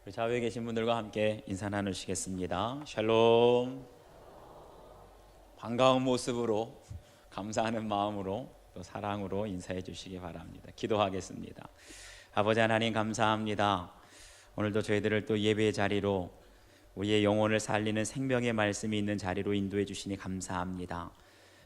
우리 좌우에 계신 분들과 함께 인사 나누시겠습니다. 샬롬. 반가운 모습으로, 감사하는 마음으로, 또 사랑으로 인사해 주시기 바랍니다. 기도하겠습니다. 아버지 하나님 감사합니다. 오늘도 저희들을 또 예배의 자리로, 우리의 영혼을 살리는 생명의 말씀이 있는 자리로 인도해 주시니 감사합니다.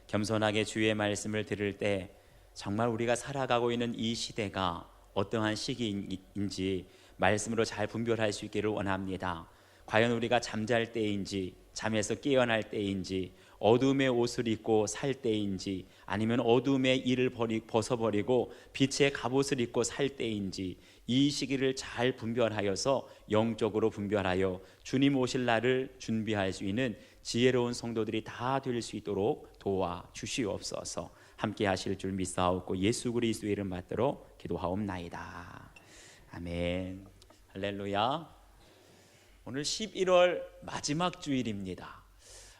겸손하게 주의 말씀을 들을 때 정말 우리가 살아가고 있는 이 시대가 어떠한 시기인지 말씀으로 잘 분별할 수 있기를 원합니다. 과연 우리가 잠잘 때인지, 잠에서 깨어날 때인지, 어둠의 옷을 입고 살 때인지, 아니면 어둠의 일을 벗어버리고 빛의 갑옷을 입고 살 때인지, 이 시기를 잘 분별하여서 영적으로 분별하여 주님 오실 날을 준비할 수 있는 지혜로운 성도들이 다 될 수 있도록 도와 주시옵소서. 함께 하실 줄 믿사옵고 예수 그리스도의 이름 받들어 기도하옵나이다. 아멘. 할렐루야. 오늘 11월 마지막 주일입니다.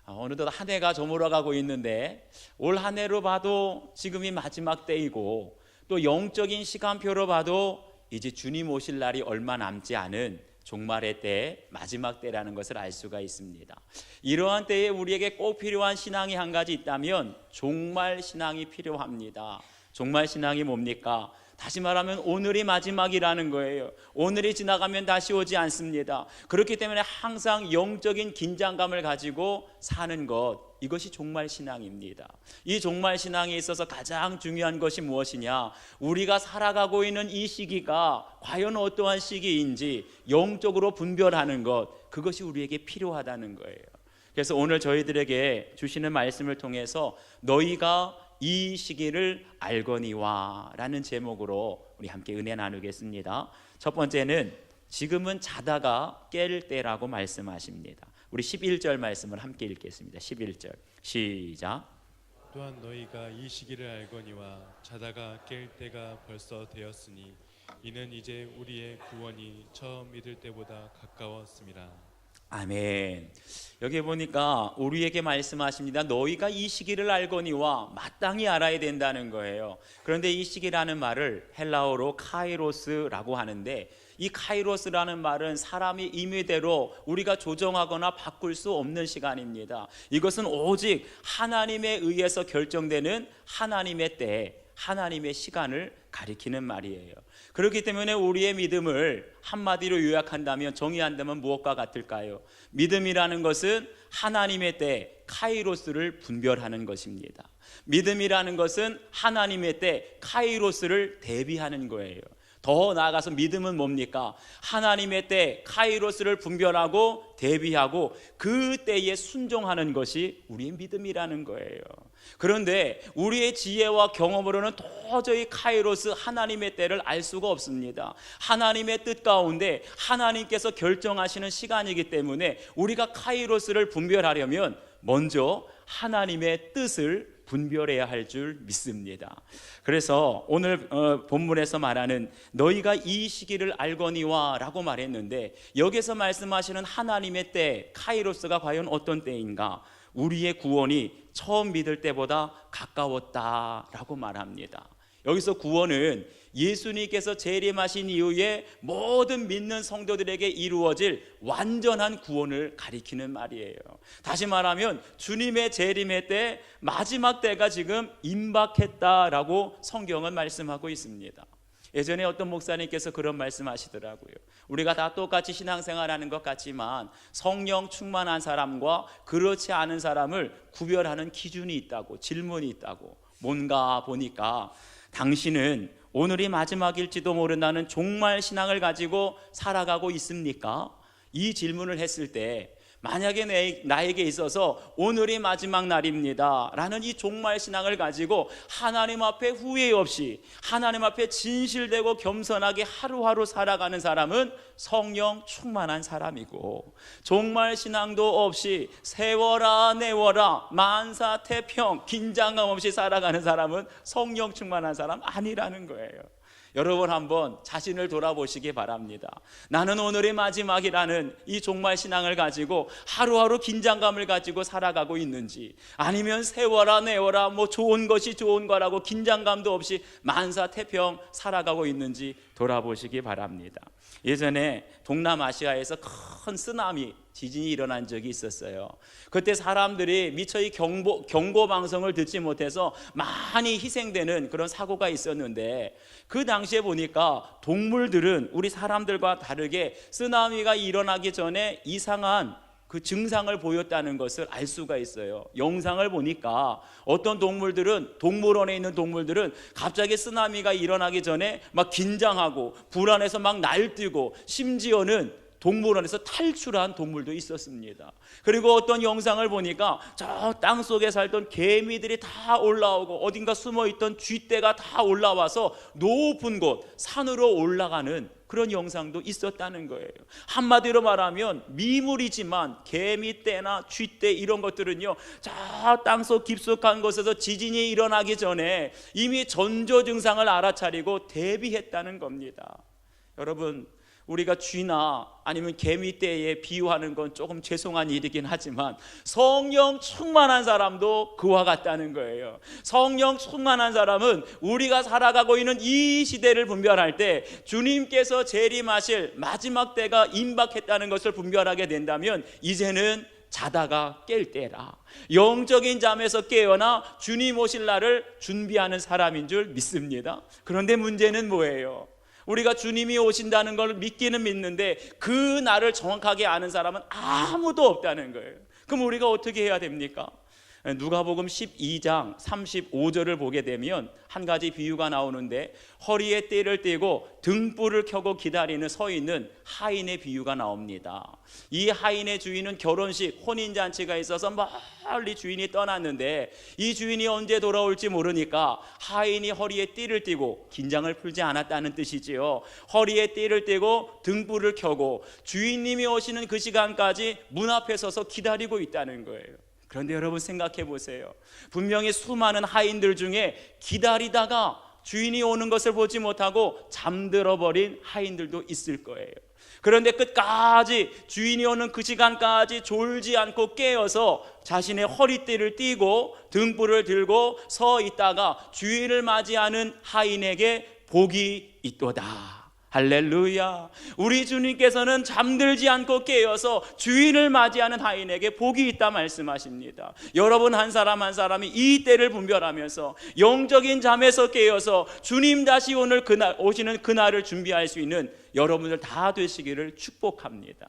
어느덧 한 해가 저물어가고 있는데 올 한 해로 봐도 지금이 마지막 때이고, 또 영적인 시간표로 봐도 이제 주님 오실 날이 얼마 남지 않은 종말의 때, 마지막 때라는 것을 알 수가 있습니다. 이러한 때에 우리에게 꼭 필요한 신앙이 한 가지 있다면 종말 신앙이 필요합니다. 종말 신앙이 뭡니까? 다시 말하면 오늘이 마지막이라는 거예요. 오늘이 지나가면 다시 오지 않습니다. 그렇기 때문에 항상 영적인 긴장감을 가지고 사는 것, 이것이 종말 신앙입니다. 이 종말 신앙에 있어서 가장 중요한 것이 무엇이냐? 우리가 살아가고 있는 이 시기가 과연 어떠한 시기인지 영적으로 분별하는 것, 그것이 우리에게 필요하다는 거예요. 그래서 오늘 저희들에게 주시는 말씀을 통해서 너희가 이 시기를 알거니와 라는 제목으로 우리 함께 은혜 나누겠습니다. 첫 번째는 지금은 자다가 깰 때라고 말씀하십니다. 우리 11절 말씀을 함께 읽겠습니다. 11절 시작. 또한 너희가 이 시기를 알거니와 자다가 깰 때가 벌써 되었으니 이는 이제 우리의 구원이 처음 믿을 때보다 가까웠습니다. 아멘. 여기 보니까 우리에게 말씀하십니다. 너희가 이 시기를 알거니와 마땅히 알아야 된다는 거예요. 그런데 이 시기라는 말을 헬라어로 카이로스라고 하는데, 이 카이로스라는 말은 사람이 임의대로 우리가 조정하거나 바꿀 수 없는 시간입니다. 이것은 오직 하나님에 의해서 결정되는 하나님의 때, 하나님의 시간을 가리키는 말이에요. 그렇기 때문에 우리의 믿음을 한마디로 요약한다면, 정의한다면 무엇과 같을까요? 믿음이라는 것은 하나님의 때 카이로스를 분별하는 것입니다. 믿음이라는 것은 하나님의 때 카이로스를 대비하는 거예요. 더 나아가서 믿음은 뭡니까? 하나님의 때 카이로스를 분별하고 대비하고 그 때에 순종하는 것이 우리의 믿음이라는 거예요. 그런데 우리의 지혜와 경험으로는 도저히 카이로스, 하나님의 때를 알 수가 없습니다. 하나님의 뜻 가운데 하나님께서 결정하시는 시간이기 때문에 우리가 카이로스를 분별하려면 먼저 하나님의 뜻을 분별해야 할 줄 믿습니다. 그래서 오늘 본문에서 말하는 너희가 이 시기를 알거니와 라고 말했는데, 여기서 말씀하시는 하나님의 때, 카이로스가 과연 어떤 때인가? 우리의 구원이 처음 믿을 때보다 가까웠다라고 말합니다. 여기서 구원은 예수님께서 재림하신 이후에 모든 믿는 성도들에게 이루어질 완전한 구원을 가리키는 말이에요. 다시 말하면 주님의 재림의 때, 마지막 때가 지금 임박했다라고 성경은 말씀하고 있습니다. 예전에 어떤 목사님께서 그런 말씀하시더라고요. 우리가 다 똑같이 신앙생활하는 것 같지만 성령 충만한 사람과 그렇지 않은 사람을 구별하는 기준이 있다고, 질문이 있다고. 뭔가 보니까 당신은 오늘이 마지막일지도 모른다는 종말 신앙을 가지고 살아가고 있습니까? 이 질문을 했을 때, 만약에 나에게 있어서 오늘이 마지막 날입니다 라는 이 종말 신앙을 가지고 하나님 앞에 후회 없이, 하나님 앞에 진실되고 겸손하게 하루하루 살아가는 사람은 성령 충만한 사람이고, 종말 신앙도 없이 세워라 내워라 만사태평 긴장감 없이 살아가는 사람은 성령 충만한 사람 아니라는 거예요. 여러분 한번 자신을 돌아보시기 바랍니다. 나는 오늘의 마지막이라는 이 종말 신앙을 가지고 하루하루 긴장감을 가지고 살아가고 있는지, 아니면 세워라 내워라 뭐 좋은 것이 좋은 거라고 긴장감도 없이 만사태평 살아가고 있는지 돌아보시기 바랍니다. 예전에 동남아시아에서 큰 쓰나미 지진이 일어난 적이 있었어요. 그때 사람들이 미처 이 경고 방송을 듣지 못해서 많이 희생되는 그런 사고가 있었는데, 그 당시에 보니까 동물들은 우리 사람들과 다르게 쓰나미가 일어나기 전에 이상한 그 증상을 보였다는 것을 알 수가 있어요. 영상을 보니까 어떤 동물들은, 동물원에 있는 동물들은 갑자기 쓰나미가 일어나기 전에 막 긴장하고 불안해서 막 날뛰고, 심지어는 동물원에서 탈출한 동물도 있었습니다. 그리고 어떤 영상을 보니까 저 땅속에 살던 개미들이 다 올라오고, 어딘가 숨어있던 쥐떼가 다 올라와서 높은 곳 산으로 올라가는 그런 영상도 있었다는 거예요. 한마디로 말하면 미물이지만 개미떼나 쥐떼 이런 것들은요, 저 땅속 깊숙한 곳에서 지진이 일어나기 전에 이미 전조 증상을 알아차리고 대비했다는 겁니다. 여러분, 우리가 쥐나 아니면 개미떼에 비유하는 건 조금 죄송한 일이긴 하지만 성령 충만한 사람도 그와 같다는 거예요. 성령 충만한 사람은 우리가 살아가고 있는 이 시대를 분별할 때 주님께서 재림하실 마지막 때가 임박했다는 것을 분별하게 된다면, 이제는 자다가 깰 때라, 영적인 잠에서 깨어나 주님 오실 날을 준비하는 사람인 줄 믿습니다. 그런데 문제는 뭐예요? 우리가 주님이 오신다는 걸 믿기는 믿는데 그 날을 정확하게 아는 사람은 아무도 없다는 거예요. 그럼 우리가 어떻게 해야 됩니까? 누가복음 12장 35절을 보게 되면 한 가지 비유가 나오는데, 허리에 띠를 띠고 등불을 켜고 기다리는 서 있는 하인의 비유가 나옵니다. 이 하인의 주인은 결혼식, 혼인잔치가 있어서 멀리 주인이 떠났는데 이 주인이 언제 돌아올지 모르니까 하인이 허리에 띠를 띠고, 긴장을 풀지 않았다는 뜻이지요. 허리에 띠를 띠고 등불을 켜고 주인님이 오시는 그 시간까지 문 앞에 서서 기다리고 있다는 거예요. 그런데 여러분 생각해 보세요. 분명히 수많은 하인들 중에 기다리다가 주인이 오는 것을 보지 못하고 잠들어 버린 하인들도 있을 거예요. 그런데 끝까지 주인이 오는 그 시간까지 졸지 않고 깨어서 자신의 허리띠를 띠고 등불을 들고 서 있다가 주인을 맞이하는 하인에게 복이 있도다. 할렐루야. 우리 주님께서는 잠들지 않고 깨어서 주인을 맞이하는 하인에게 복이 있다 말씀하십니다. 여러분 한 사람 한 사람이 이 때를 분별하면서 영적인 잠에서 깨어서 주님 다시 오시는 그날을 준비할 수 있는 여러분들 다 되시기를 축복합니다.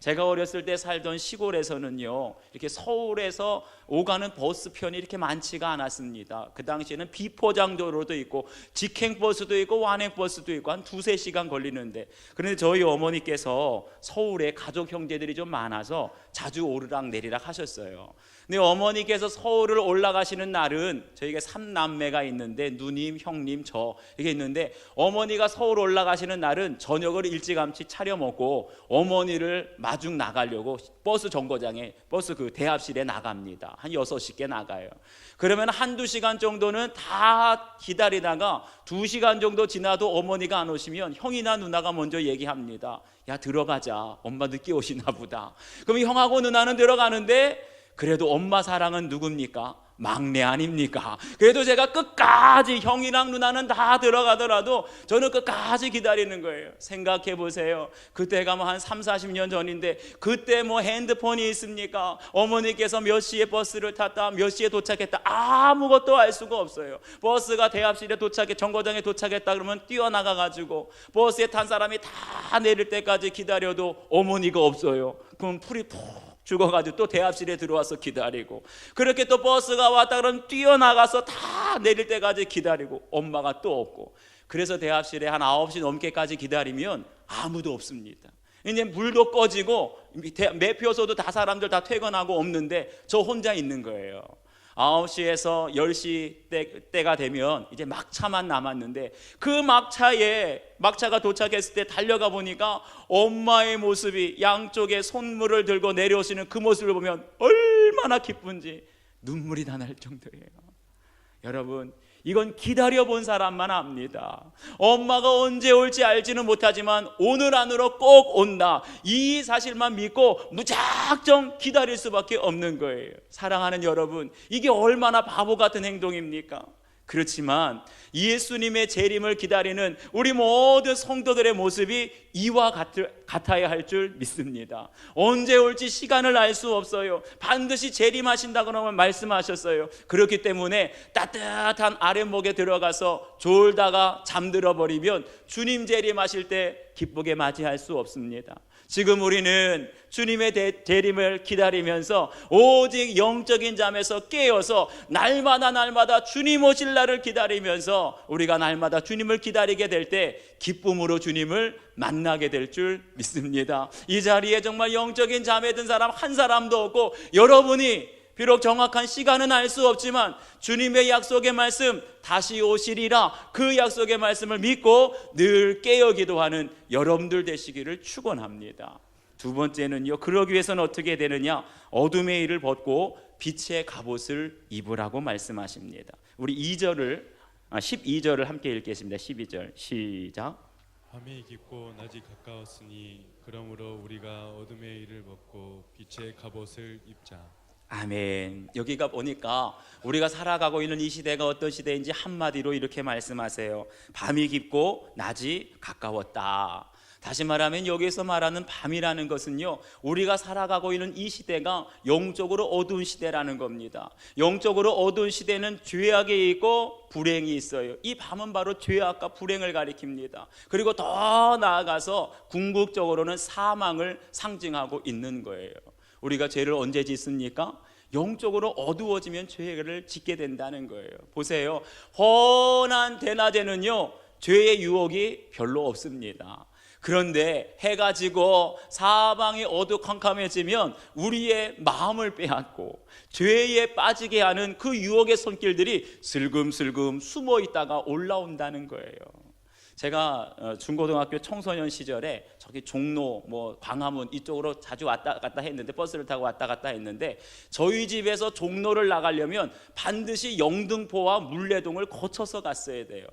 제가 어렸을 때 살던 시골에서는요, 이렇게 서울에서 오가는 버스편이 이렇게 많지가 않았습니다. 그 당시에는 비포장도로도 있고 직행버스도 있고 완행버스도 있고 한 2-3시간 걸리는데, 그런데 저희 어머니께서 서울에 가족 형제들이 좀 많아서 자주 오르락 내리락 하셨어요. 근데 어머니께서 서울을 올라가시는 날은 저희가 3남매가 있는데, 누님, 형님, 저 이게 있는데, 어머니가 서울 올라가시는 날은 저녁을 일찌감치 차려 먹고 어머니를 마중 나가려고 버스 정거장에, 버스 그 대합실에 나갑니다. 한 6-개 나가요. 그러면 1-2시간 정도는 다 기다리다가 2시간 정도 지나도 어머니가 안 오시면 형이나 누나가 먼저 얘기합니다. 야, 들어가자. 엄마 늦게 오시나 보다. 그럼 형하고 누나는 들어가는데, 그래도 엄마 사랑은 누굽니까? 막내 아닙니까? 그래도 제가 끝까지, 형이랑 누나는 다 들어가더라도 저는 끝까지 기다리는 거예요. 생각해 보세요. 그때가 뭐 한 30-40년 전인데 그때 뭐 핸드폰이 있습니까? 어머니께서 몇 시에 버스를 탔다, 몇 시에 도착했다, 아무것도 알 수가 없어요. 버스가 대합실에 정거장에 도착했다 그러면 뛰어나가가지고 버스에 탄 사람이 다 내릴 때까지 기다려도 어머니가 없어요. 그럼 풀이 푹 죽어가지고 또 대합실에 들어와서 기다리고, 그렇게 또 버스가 왔다 그러면 뛰어나가서 다 내릴 때까지 기다리고 엄마가 또 없고, 그래서 대합실에 한 9시 넘게까지 기다리면 아무도 없습니다. 이제 불도 꺼지고 매표소도 다 사람들 다 퇴근하고 없는데 저 혼자 있는 거예요. 9시에서 10시 때가 되면 이제 막차만 남았는데, 그 막차가 도착했을 때 달려가 보니까 엄마의 모습이 양쪽에 손물을 들고 내려오시는 그 모습을 보면 얼마나 기쁜지 눈물이 다 날 정도예요. 여러분, 이건 기다려본 사람만 압니다. 엄마가 언제 올지 알지는 못하지만 오늘 안으로 꼭 온다, 이 사실만 믿고 무작정 기다릴 수밖에 없는 거예요. 사랑하는 여러분, 이게 얼마나 바보 같은 행동입니까? 그렇지만 예수님의 재림을 기다리는 우리 모든 성도들의 모습이 이와 같아야 할 줄 믿습니다. 언제 올지 시간을 알 수 없어요. 반드시 재림하신다고 말씀하셨어요. 그렇기 때문에 따뜻한 아랫목에 들어가서 졸다가 잠들어 버리면 주님 재림하실 때 기쁘게 맞이할 수 없습니다. 지금 우리는 주님의 재림을 기다리면서 오직 영적인 잠에서 깨어서 날마다 주님 오실 날을 기다리면서 우리가 날마다 주님을 기다리게 될 때 기쁨으로 주님을 만나게 될 줄 믿습니다. 이 자리에 정말 영적인 잠에 든 사람 한 사람도 없고, 여러분이 비록 정확한 시간은 알 수 없지만 주님의 약속의 말씀, 다시 오시리라, 그 약속의 말씀을 믿고 늘 깨어 기도하는 여러분들 되시기를 축원합니다. 두 번째는요, 그러기 위해서는 어떻게 되느냐? 어둠의 일을 벗고 빛의 갑옷을 입으라고 말씀하십니다. 우리 12절을 함께 읽겠습니다. 12절 시작. 밤이 깊고 낮이 가까웠으니 그러므로 우리가 어둠의 일을 벗고 빛의 갑옷을 입자. 아멘. 여기가 보니까 우리가 살아가고 있는 이 시대가 어떤 시대인지 한마디로 이렇게 말씀하세요. 밤이 깊고 낮이 가까웠다. 다시 말하면 여기서 말하는 밤이라는 것은요, 우리가 살아가고 있는 이 시대가 영적으로 어두운 시대라는 겁니다. 영적으로 어두운 시대는 죄악이 있고 불행이 있어요. 이 밤은 바로 죄악과 불행을 가리킵니다. 그리고 더 나아가서 궁극적으로는 사망을 상징하고 있는 거예요. 우리가 죄를 언제 짓습니까? 영적으로 어두워지면 죄를 짓게 된다는 거예요. 보세요, 훤한 대낮에는요 죄의 유혹이 별로 없습니다. 그런데 해가 지고 사방이 어두컴컴해지면 우리의 마음을 빼앗고 죄에 빠지게 하는 그 유혹의 손길들이 슬금슬금 숨어 있다가 올라온다는 거예요. 제가 중고등학교 청소년 시절에 저기 종로, 광화문 이쪽으로 자주 왔다 갔다 했는데, 버스를 타고 왔다 갔다 했는데, 저희 집에서 종로를 나가려면 반드시 영등포와 물레동을 거쳐서 갔어야 돼요.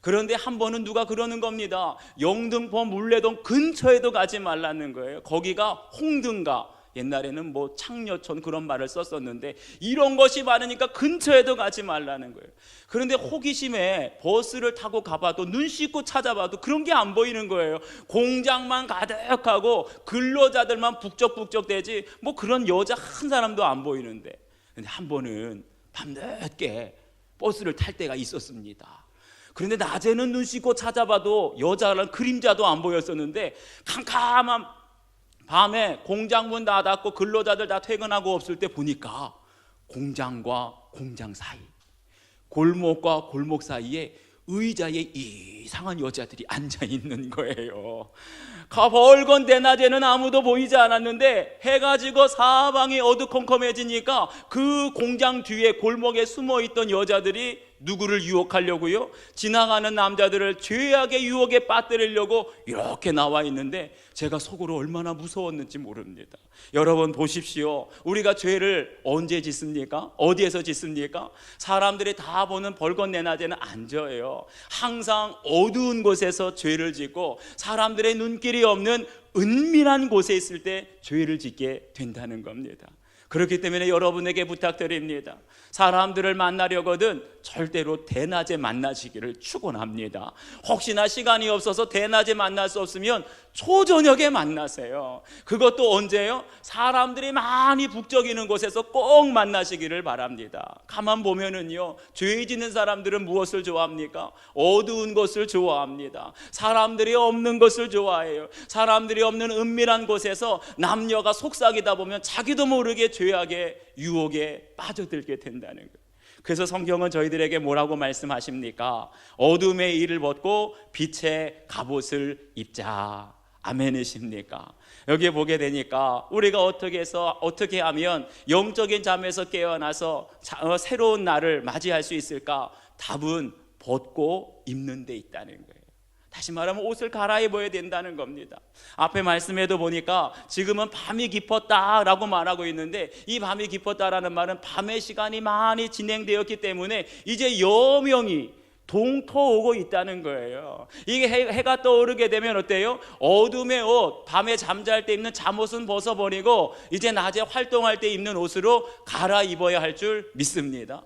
그런데 한 번은 누가 그러는 겁니다. 영등포 물레동 근처에도 가지 말라는 거예요. 거기가 홍등가, 옛날에는 창녀촌 그런 말을 썼었는데, 이런 것이 많으니까 근처에도 가지 말라는 거예요. 그런데 호기심에 버스를 타고 가봐도, 눈 씻고 찾아봐도 그런 게 안 보이는 거예요. 공장만 가득하고 근로자들만 북적북적 되지 그런 여자 한 사람도 안 보이는데, 근데 한 번은 밤늦게 버스를 탈 때가 있었습니다. 그런데 낮에는 눈 씻고 찾아봐도 여자랑 그림자도 안 보였었는데, 캄캄한 밤에 공장 문 닫았고 근로자들 다 퇴근하고 없을 때 보니까 공장과 공장 사이, 골목과 골목 사이에 의자에 이상한 여자들이 앉아 있는 거예요. 벌건 대낮에는 아무도 보이지 않았는데, 해가 지고 사방이 어두컴컴해지니까 그 공장 뒤에 골목에 숨어있던 여자들이 누구를 유혹하려고요? 지나가는 남자들을 죄악의 유혹에 빠뜨리려고 이렇게 나와 있는데, 제가 속으로 얼마나 무서웠는지 모릅니다. 여러분 보십시오. 우리가 죄를 언제 짓습니까? 어디에서 짓습니까? 사람들이 다 보는 벌건 대낮에는 안 져요. 항상 어두운 곳에서 죄를 짓고 사람들의 눈길이 없는 은밀한 곳에 있을 때 죄를 짓게 된다는 겁니다. 그렇기 때문에 여러분에게 부탁드립니다. 사람들을 만나려거든 절대로 대낮에 만나시기를 축원합니다. 혹시나 시간이 없어서 대낮에 만날 수 없으면 초저녁에 만나세요. 그것도 언제요? 사람들이 많이 북적이는 곳에서 꼭 만나시기를 바랍니다. 가만 보면은요, 죄 짓는 사람들은 무엇을 좋아합니까? 어두운 것을 좋아합니다. 사람들이 없는 것을 좋아해요. 사람들이 없는 은밀한 곳에서 남녀가 속삭이다 보면 자기도 모르게 죄악의 유혹에 빠져들게 된다는 거예요. 그래서 성경은 저희들에게 뭐라고 말씀하십니까? 어둠의 일을 벗고 빛의 갑옷을 입자. 아멘이십니까? 여기에 보게 되니까 우리가 어떻게 하면 영적인 잠에서 깨어나서 새로운 날을 맞이할 수 있을까? 답은 벗고 입는 데 있다는 거예요. 다시 말하면 옷을 갈아입어야 된다는 겁니다. 앞에 말씀에도 보니까 지금은 밤이 깊었다라고 말하고 있는데, 이 밤이 깊었다라는 말은 밤의 시간이 많이 진행되었기 때문에 이제 여명이 동터오고 있다는 거예요. 이게 해가 떠오르게 되면 어때요? 어둠의 옷, 밤에 잠잘 때 입는 잠옷은 벗어버리고 이제 낮에 활동할 때 입는 옷으로 갈아입어야 할 줄 믿습니다.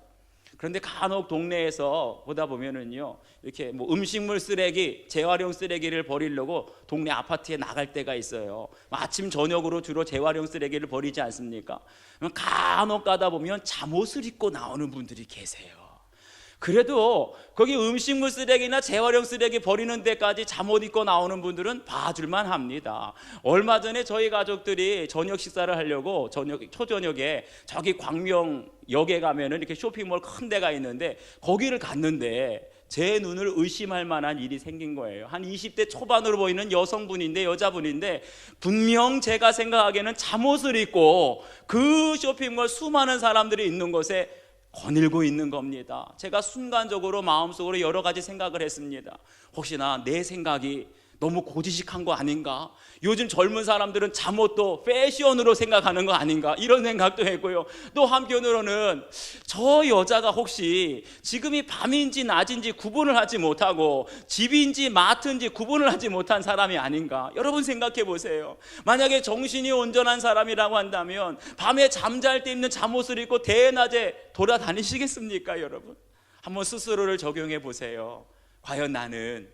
그런데 간혹 동네에서 보다 보면은요, 이렇게 뭐 음식물 쓰레기, 재활용 쓰레기를 버리려고 동네 아파트에 나갈 때가 있어요. 아침 저녁으로 주로 재활용 쓰레기를 버리지 않습니까? 간혹 가다 보면 잠옷을 입고 나오는 분들이 계세요. 그래도 거기 음식물 쓰레기나 재활용 쓰레기 버리는 데까지 잠옷 입고 나오는 분들은 봐줄만 합니다. 얼마 전에 저희 가족들이 저녁 식사를 하려고 초저녁에 저기 광명역에 가면은 이렇게 쇼핑몰 큰 데가 있는데 거기를 갔는데 제 눈을 의심할 만한 일이 생긴 거예요. 한 20대 초반으로 보이는 여자분인데 분명 제가 생각하기에는 잠옷을 입고 그 쇼핑몰 수많은 사람들이 있는 곳에 거닐고 있는 겁니다. 제가 순간적으로 마음속으로 여러 가지 생각을 했습니다. 혹시나 내 생각이 너무 고지식한 거 아닌가? 요즘 젊은 사람들은 잠옷도 패션으로 생각하는 거 아닌가? 이런 생각도 했고요. 또 한편으로는 저 여자가 혹시 지금이 밤인지 낮인지 구분을 하지 못하고 집인지 마트인지 구분을 하지 못한 사람이 아닌가? 여러분 생각해 보세요. 만약에 정신이 온전한 사람이라고 한다면 밤에 잠잘 때 입는 잠옷을 입고 대낮에 돌아다니시겠습니까, 여러분? 한번 스스로를 적용해 보세요. 과연 나는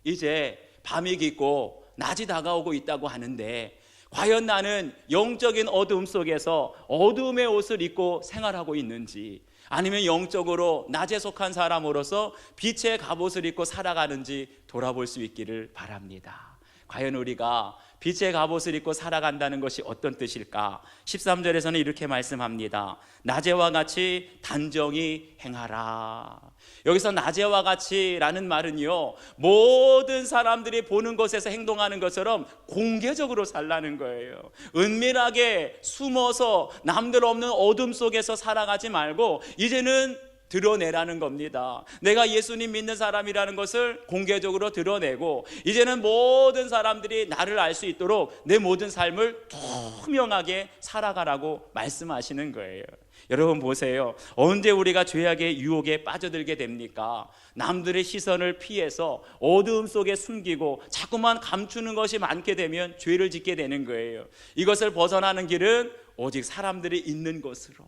이제 밤이 깊고 낮이 다가오고 있다고 하는데 과연 나는 영적인 어두움 속에서 어두움의 옷을 입고 생활하고 있는지, 아니면 영적으로 낮에 속한 사람으로서 빛의 갑옷을 입고 살아가는지 돌아볼 수 있기를 바랍니다. 과연 우리가 빛의 갑옷을 입고 살아간다는 것이 어떤 뜻일까? 13절에서는 이렇게 말씀합니다. 낮에와 같이 단정히 행하라. 여기서 낮에와 같이라는 말은요, 모든 사람들이 보는 곳에서 행동하는 것처럼 공개적으로 살라는 거예요. 은밀하게 숨어서 남들 없는 어둠 속에서 살아가지 말고 이제는 드러내라는 겁니다. 내가 예수님 믿는 사람이라는 것을 공개적으로 드러내고 이제는 모든 사람들이 나를 알 수 있도록 내 모든 삶을 투명하게 살아가라고 말씀하시는 거예요. 여러분 보세요. 언제 우리가 죄악의 유혹에 빠져들게 됩니까? 남들의 시선을 피해서 어두움 속에 숨기고 자꾸만 감추는 것이 많게 되면 죄를 짓게 되는 거예요. 이것을 벗어나는 길은 오직 사람들이 있는 곳으로,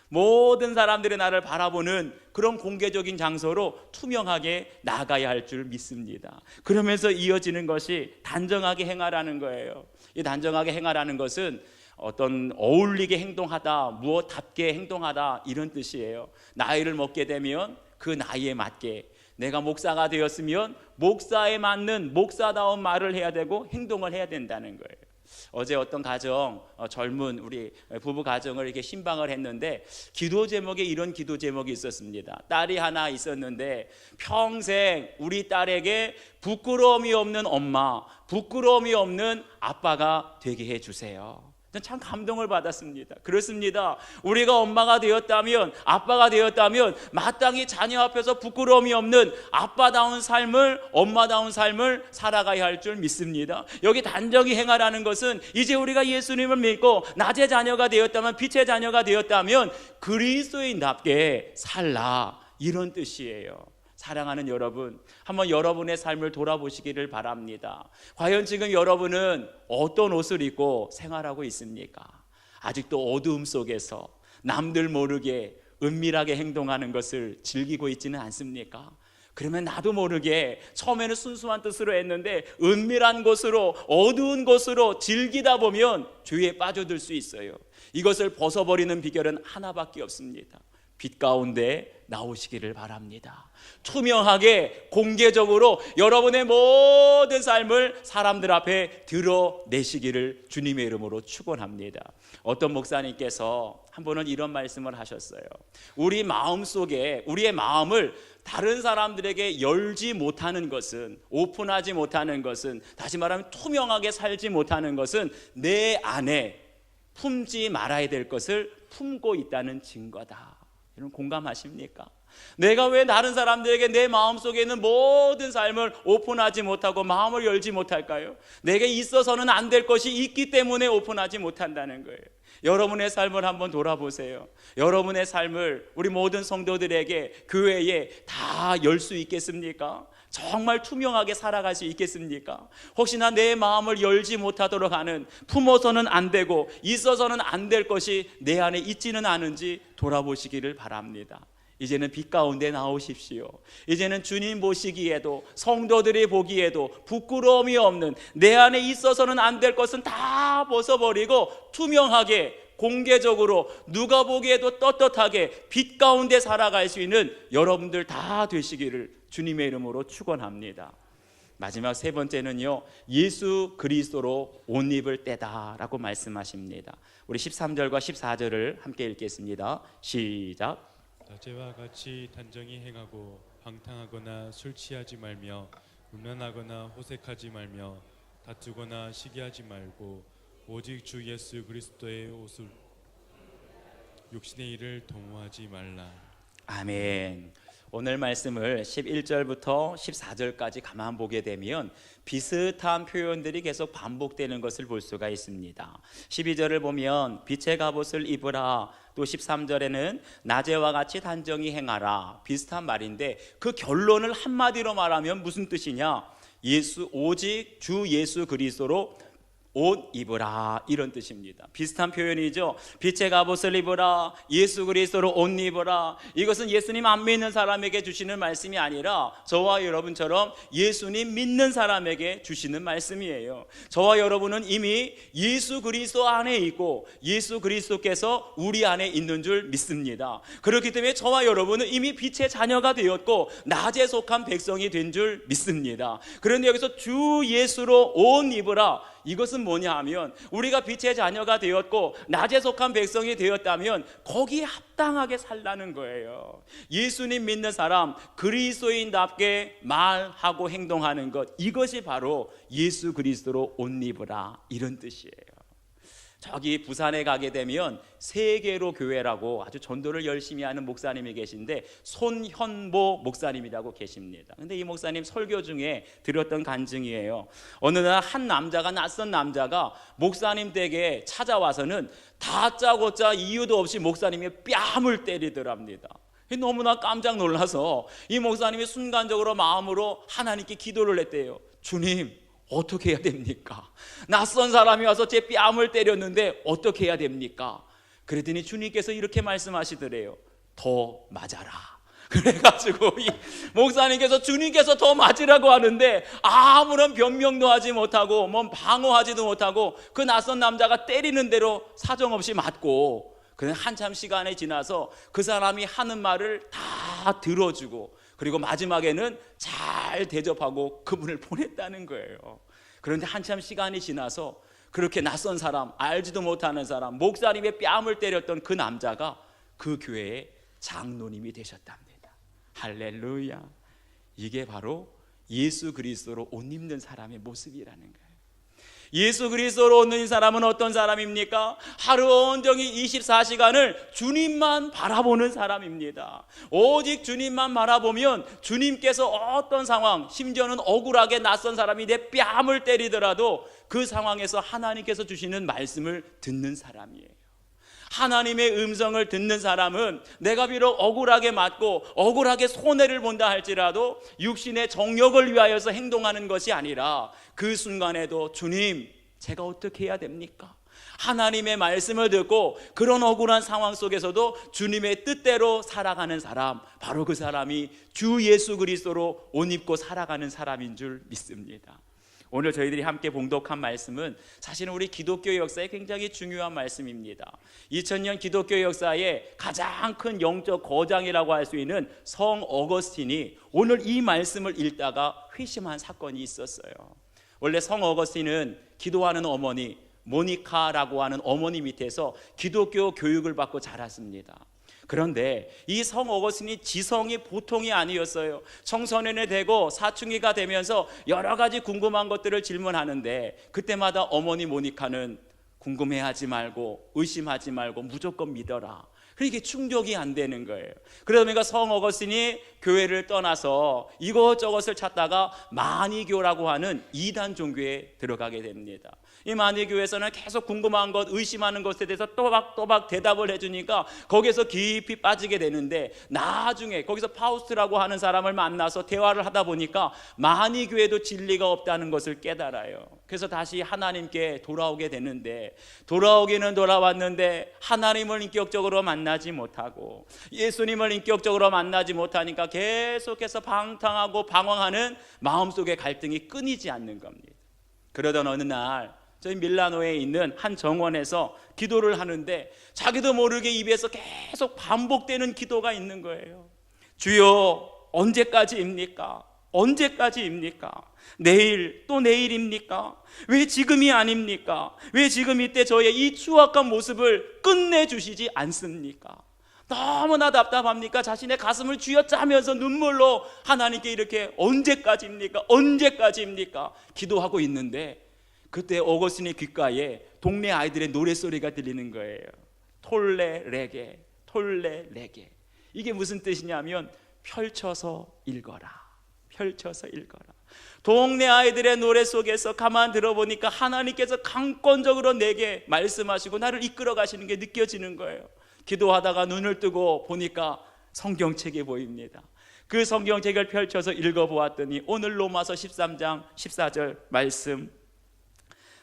모든 사람들이 나를 바라보는 그런 공개적인 장소로 투명하게 나가야 할 줄 믿습니다. 그러면서 이어지는 것이 단정하게 행하라는 거예요. 이 단정하게 행하라는 것은 어떤 어울리게 행동하다, 무엇답게 행동하다, 이런 뜻이에요. 나이를 먹게 되면 그 나이에 맞게, 내가 목사가 되었으면 목사에 맞는 목사다운 말을 해야 되고 행동을 해야 된다는 거예요. 어제 어떤 가정, 젊은 우리 부부 가정을 이렇게 신방을 했는데 기도 제목에 이런 기도 제목이 있었습니다. 딸이 하나 있었는데 평생 우리 딸에게 부끄러움이 없는 엄마, 부끄러움이 없는 아빠가 되게 해주세요. 참 감동을 받았습니다. 그렇습니다. 우리가 엄마가 되었다면, 아빠가 되었다면 마땅히 자녀 앞에서 부끄러움이 없는 아빠다운 삶을, 엄마다운 삶을 살아가야 할 줄 믿습니다. 여기 단정히 행하라는 것은 이제 우리가 예수님을 믿고 낮의 자녀가 되었다면, 빛의 자녀가 되었다면 그리스도인답게 살라, 이런 뜻이에요. 사랑하는 여러분, 한번 여러분의 삶을 돌아보시기를 바랍니다. 과연 지금 여러분은 어떤 옷을 입고 생활하고 있습니까? 아직도 어두움 속에서 남들 모르게 은밀하게 행동하는 것을 즐기고 있지는 않습니까? 그러면 나도 모르게 처음에는 순수한 뜻으로 했는데 은밀한 곳으로, 어두운 곳으로 즐기다 보면 죄에 빠져들 수 있어요. 이것을 벗어버리는 비결은 하나밖에 없습니다. 빛 가운데 나오시기를 바랍니다. 투명하게 공개적으로 여러분의 모든 삶을 사람들 앞에 드러내시기를 주님의 이름으로 축원합니다. 어떤 목사님께서 한 번은 이런 말씀을 하셨어요. 우리 마음속에, 우리의 마음을 다른 사람들에게 열지 못하는 것은, 오픈하지 못하는 것은, 다시 말하면 투명하게 살지 못하는 것은 내 안에 품지 말아야 될 것을 품고 있다는 증거다. 여러분 공감하십니까? 내가 왜 다른 사람들에게 내 마음속에 있는 모든 삶을 오픈하지 못하고 마음을 열지 못할까요? 내게 있어서는 안 될 것이 있기 때문에 오픈하지 못한다는 거예요. 여러분의 삶을 한번 돌아보세요. 여러분의 삶을 우리 모든 성도들에게, 교회에 다 열 수 있겠습니까? 정말 투명하게 살아갈 수 있겠습니까? 혹시나 내 마음을 열지 못하도록 하는, 품어서는 안 되고 있어서는 안 될 것이 내 안에 있지는 않은지 돌아보시기를 바랍니다. 이제는 빛 가운데 나오십시오. 이제는 주님 보시기에도 성도들이 보기에도 부끄러움이 없는, 내 안에 있어서는 안 될 것은 다 벗어버리고 투명하게 공개적으로 누가 보기에도 떳떳하게 빛 가운데 살아갈 수 있는 여러분들 다 되시기를 주님의 이름으로 축원합니다. 마지막 세 번째는요, 예수 그리스도로 옷 입을 때다라고 말씀하십니다. 우리 13절과 14절을 함께 읽겠습니다. 시작. 낮에와 같이 단정히 행하고 방탕하거나 술 취하지 말며 음란하거나 호색하지 말며 다투거나 시기하지 말고 오직 주 예수 그리스도의 옷을 육신의 일을 도모하지 말라. 아멘. 오늘 말씀을 11절부터 14절까지 가만 보게 되면 비슷한 표현들이 계속 반복되는 것을 볼 수가 있습니다. 12절을 보면 빛의 갑옷을 입으라, 또 13절에는 낮에와 같이 단정히 행하라, 비슷한 말인데 그 결론을 한마디로 말하면 무슨 뜻이냐? 오직 주 예수 그리스도로 옷 입으라, 이런 뜻입니다. 비슷한 표현이죠. 빛의 갑옷을 입으라, 예수 그리스도로 옷 입으라. 이것은 예수님 안 믿는 사람에게 주시는 말씀이 아니라 저와 여러분처럼 예수님 믿는 사람에게 주시는 말씀이에요. 저와 여러분은 이미 예수 그리스도 안에 있고 예수 그리스도께서 우리 안에 있는 줄 믿습니다. 그렇기 때문에 저와 여러분은 이미 빛의 자녀가 되었고 낮에 속한 백성이 된 줄 믿습니다. 그런데 여기서 주 예수로 옷 입으라, 이것은 뭐냐 하면 우리가 빛의 자녀가 되었고 낮에 속한 백성이 되었다면 거기에 합당하게 살라는 거예요. 예수님 믿는 사람, 그리스도인답게 말하고 행동하는 것, 이것이 바로 예수 그리스도로 옷 입으라, 이런 뜻이에요. 저기 부산에 가게 되면 세계로 교회라고 아주 전도를 열심히 하는 목사님이 계신데 손현보 목사님이라고 계십니다. 근데 이 목사님 설교 중에 들었던 간증이에요. 어느 날 한 남자가, 낯선 남자가 목사님 댁에 찾아와서는 다짜고짜 이유도 없이 목사님의 뺨을 때리더랍니다. 너무나 깜짝 놀라서 이 목사님이 순간적으로 마음으로 하나님께 기도를 했대요. 주님, 어떻게 해야 됩니까? 낯선 사람이 와서 제 뺨을 때렸는데 어떻게 해야 됩니까? 그랬더니 주님께서 이렇게 말씀하시더래요. 더 맞아라. 그래가지고 이 목사님께서 주님께서 더 맞으라고 하는데 아무런 변명도 하지 못하고 뭐 방어하지도 못하고 그 낯선 남자가 때리는 대로 사정없이 맞고, 그는 한참 시간이 지나서 그 사람이 하는 말을 다 들어주고 그리고 마지막에는 잘 대접하고 그분을 보냈다는 거예요. 그런데 한참 시간이 지나서 그렇게 낯선 사람, 알지도 못하는 사람, 목사님의 뺨을 때렸던 그 남자가 그 교회의 장로님이 되셨답니다. 할렐루야. 이게 바로 예수 그리스도로 옷 입는 사람의 모습이라는 거예요. 예수 그리스도로 옷 입는 사람은 어떤 사람입니까? 하루 온종일 24시간을 주님만 바라보는 사람입니다. 오직 주님만 바라보면 주님께서 어떤 상황, 심지어는 억울하게 낯선 사람이 내 뺨을 때리더라도 그 상황에서 하나님께서 주시는 말씀을 듣는 사람이에요. 하나님의 음성을 듣는 사람은 내가 비록 억울하게 맞고 억울하게 손해를 본다 할지라도 육신의 정욕을 위하여서 행동하는 것이 아니라 그 순간에도 주님, 제가 어떻게 해야 됩니까? 하나님의 말씀을 듣고 그런 억울한 상황 속에서도 주님의 뜻대로 살아가는 사람, 바로 그 사람이 주 예수 그리스도로 옷 입고 살아가는 사람인 줄 믿습니다. 오늘 저희들이 함께 봉독한 말씀은 사실은 우리 기독교 역사에 굉장히 중요한 말씀입니다. 2000년 기독교 역사의 가장 큰 영적 거장이라고 할 수 있는 성 어거스틴이 오늘 이 말씀을 읽다가 회심한 사건이 있었어요. 원래 성 어거스틴은 기도하는 어머니 모니카라고 하는 어머니 밑에서 기독교 교육을 받고 자랐습니다. 그런데 이 성 어거스틴이 지성이 보통이 아니었어요. 청소년이 되고 사춘기가 되면서 여러 가지 궁금한 것들을 질문하는데 그때마다 어머니 모니카는 궁금해하지 말고 의심하지 말고 무조건 믿어라. 그러니까 충족이 안 되는 거예요. 그러다 보니까 성 어거스틴이 교회를 떠나서 이것저것을 찾다가 마니교라고 하는 이단 종교에 들어가게 됩니다. 이 만위교회에서는 계속 궁금한 것, 의심하는 것에 대해서 또박또박 대답을 해주니까 거기서 깊이 빠지게 되는데, 나중에 거기서 파우스트라고 하는 사람을 만나서 대화를 하다 보니까 만위교회도 진리가 없다는 것을 깨달아요. 그래서 다시 하나님께 돌아오게 되는데, 돌아오기는 돌아왔는데 하나님을 인격적으로 만나지 못하고 예수님을 인격적으로 만나지 못하니까 계속해서 방탕하고 방황하는 마음속의 갈등이 끊이지 않는 겁니다. 그러던 어느 날 저희 밀라노에 있는 한 정원에서 기도를 하는데 자기도 모르게 입에서 계속 반복되는 기도가 있는 거예요. 주여, 언제까지입니까? 언제까지입니까? 내일 또 내일입니까? 왜 지금이 아닙니까? 왜 지금 이때 저의 이 추악한 모습을 끝내주시지 않습니까? 너무나 답답합니까? 자신의 가슴을 쥐어짜면서 눈물로 하나님께 이렇게 언제까지입니까? 언제까지입니까? 기도하고 있는데 그때 어거스틴의 귓가에 동네 아이들의 노래소리가 들리는 거예요. 톨레 레게, 톨레 레게. 이게 무슨 뜻이냐면 펼쳐서 읽어라, 펼쳐서 읽어라. 동네 아이들의 노래 속에서 가만 들어보니까 하나님께서 강권적으로 내게 말씀하시고 나를 이끌어 가시는 게 느껴지는 거예요. 기도하다가 눈을 뜨고 보니까 성경책이 보입니다. 그 성경책을 펼쳐서 읽어보았더니 오늘 로마서 13장 14절 말씀,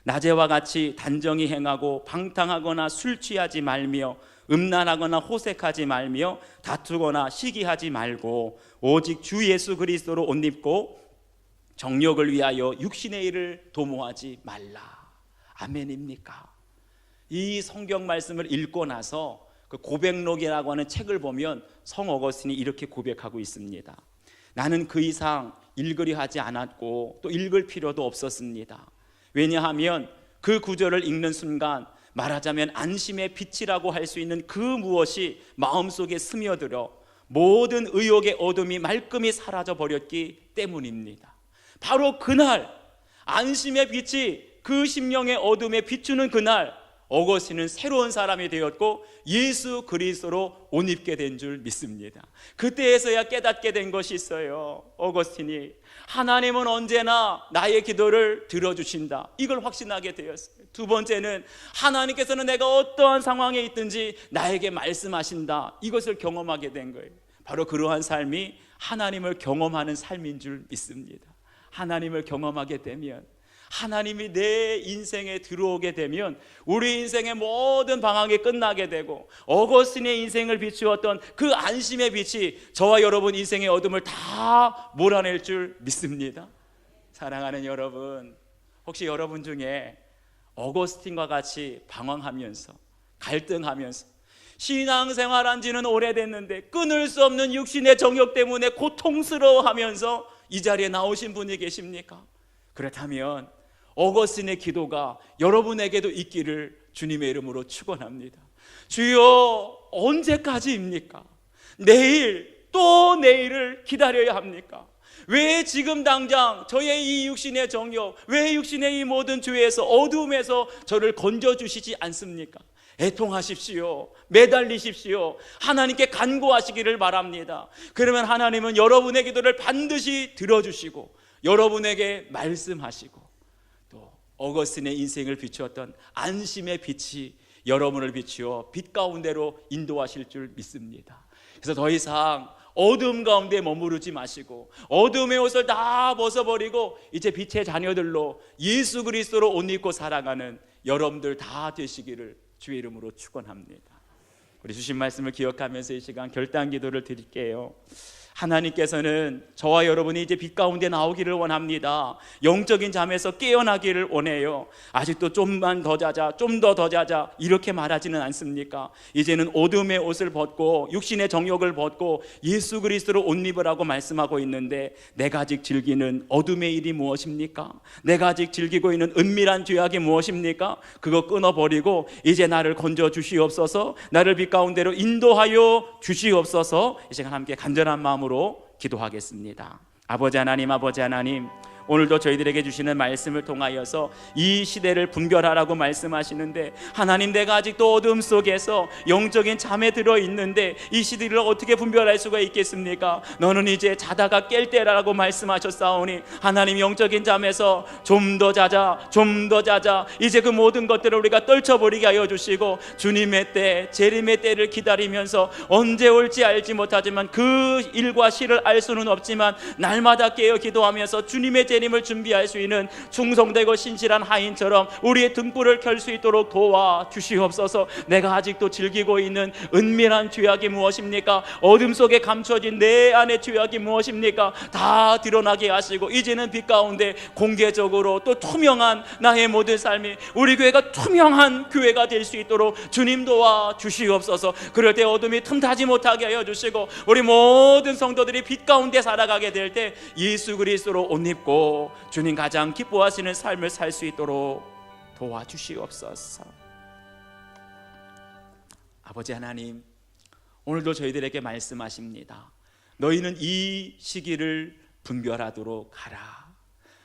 낮에와 같이 단정히 행하고 방탕하거나 술 취하지 말며 음란하거나 호색하지 말며 다투거나 시기하지 말고 오직 주 예수 그리스도로 옷 입고 정욕을 위하여 육신의 일을 도모하지 말라. 아멘입니까? 이 성경 말씀을 읽고 나서 그 고백록이라고 하는 책을 보면 성 어거스틴이 이렇게 고백하고 있습니다. 나는 그 이상 읽으려 하지 않았고 또 읽을 필요도 없었습니다. 왜냐하면 그 구절을 읽는 순간 말하자면 안심의 빛이라고 할 수 있는 그 무엇이 마음속에 스며들어 모든 의욕의 어둠이 말끔히 사라져 버렸기 때문입니다. 바로 그날 안심의 빛이 그 심령의 어둠에 비추는 그날 어거스틴은 새로운 사람이 되었고 예수 그리스도로 옷 입게 된 줄 믿습니다. 그때에서야 깨닫게 된 것이 있어요. 어거스틴이 하나님은 언제나 나의 기도를 들어주신다, 이걸 확신하게 되었어요. 두 번째는 하나님께서는 내가 어떠한 상황에 있든지 나에게 말씀하신다, 이것을 경험하게 된 거예요. 바로 그러한 삶이 하나님을 경험하는 삶인 줄 믿습니다. 하나님을 경험하게 되면, 하나님이 내 인생에 들어오게 되면 우리 인생의 모든 방황이 끝나게 되고 어거스틴의 인생을 비추었던 그 안심의 빛이 저와 여러분 인생의 어둠을 다 몰아낼 줄 믿습니다. 사랑하는 여러분, 혹시 여러분 중에 어거스틴과 같이 방황하면서 갈등하면서 신앙생활한 지는 오래됐는데 끊을 수 없는 육신의 정욕 때문에 고통스러워하면서 이 자리에 나오신 분이 계십니까? 그렇다면 어거스틴의 기도가 여러분에게도 있기를 주님의 이름으로 축원합니다. 주여, 언제까지입니까? 내일 또 내일을 기다려야 합니까? 왜 지금 당장 저의 이 육신의 정욕, 왜 육신의 이 모든 죄에서 어두움에서 저를 건져주시지 않습니까? 애통하십시오. 매달리십시오. 하나님께 간구하시기를 바랍니다. 그러면 하나님은 여러분의 기도를 반드시 들어주시고 여러분에게 말씀하시고 또 어거스틴의 인생을 비추었던 안심의 빛이 여러분을 비추어 빛 가운데로 인도하실 줄 믿습니다. 그래서 더 이상 어두움 가운데 머무르지 마시고 어두움의 옷을 다 벗어버리고 이제 빛의 자녀들로 예수 그리스도로 옷 입고 살아가는 여러분들 다 되시기를 주의 이름으로 축원합니다. 우리 주신 말씀을 기억하면서 이 시간 결단 기도를 드릴게요. 하나님께서는 저와 여러분이 이제 빛 가운데 나오기를 원합니다. 영적인 잠에서 깨어나기를 원해요. 아직도 좀만 더 자자, 좀 더 자자 이렇게 말하지는 않습니까? 이제는 어둠의 옷을 벗고 육신의 정욕을 벗고 예수 그리스도로 옷 입으라고 말씀하고 있는데 내가 아직 즐기는 어둠의 일이 무엇입니까? 내가 아직 즐기고 있는 은밀한 죄악이 무엇입니까? 그거 끊어버리고 이제 나를 건져 주시옵소서, 나를 빛 가운데로 인도하여 주시옵소서. 이 시간 함께 간절한 마음으로 기도하겠습니다. 아버지 하나님, 오늘도 저희들에게 주시는 말씀을 통하여서 이 시대를 분별하라고 말씀하시는데, 하나님, 내가 아직도 어둠 속에서 영적인 잠에 들어있는데 이 시대를 어떻게 분별할 수가 있겠습니까? 너는 이제 자다가 깰 때라고 말씀하셨사오니, 하나님, 영적인 잠에서 좀 더 자자, 좀 더 자자. 이제 그 모든 것들을 우리가 떨쳐버리게 하여 주시고, 주님의 때, 재림의 때를 기다리면서 언제 올지 알지 못하지만 그 일과 시를 알 수는 없지만 날마다 깨어 기도하면서 주님의 재림을 준비할 수 있는 충성되고 신실한 하인처럼 우리의 등불을 켤 수 있도록 도와 주시옵소서. 내가 아직도 즐기고 있는 은밀한 죄악이 무엇입니까? 어둠 속에 감춰진 내 안의 죄악이 무엇입니까? 다 드러나게 하시고, 이제는 빛 가운데 공개적으로 또 투명한 나의 모든 삶이, 우리 교회가 투명한 교회가 될 수 있도록 주님 도와 주시옵소서. 그럴 때 어둠이 틈타지 못하게 하여 주시고, 우리 모든 성도들이 빛 가운데 살아가게 될 때 예수 그리스도로 옷 입고 주님 가장 기뻐하시는 삶을 살 수 있도록 도와주시옵소서. 아버지 하나님, 오늘도 저희들에게 말씀하십니다. 너희는 이 시기를 분별하도록 하라.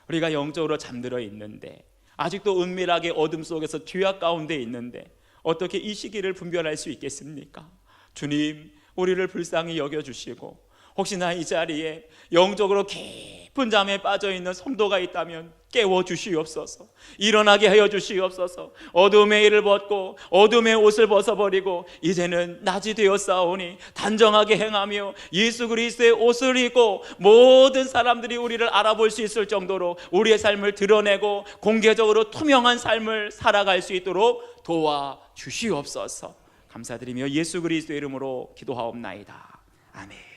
우리가 영적으로 잠들어 있는데, 아직도 은밀하게 어둠 속에서 죄악 가운데 있는데 어떻게 이 시기를 분별할 수 있겠습니까? 주님, 우리를 불쌍히 여겨주시고, 혹시나 이 자리에 영적으로 깊은 잠에 빠져있는 성도가 있다면 깨워주시옵소서. 일어나게 하여 주시옵소서. 어둠의 일을 벗고 어둠의 옷을 벗어버리고 이제는 낮이 되었사오니 단정하게 행하며 예수 그리스도의 옷을 입고 모든 사람들이 우리를 알아볼 수 있을 정도로 우리의 삶을 드러내고 공개적으로 투명한 삶을 살아갈 수 있도록 도와주시옵소서. 감사드리며 예수 그리스도의 이름으로 기도하옵나이다. 아멘.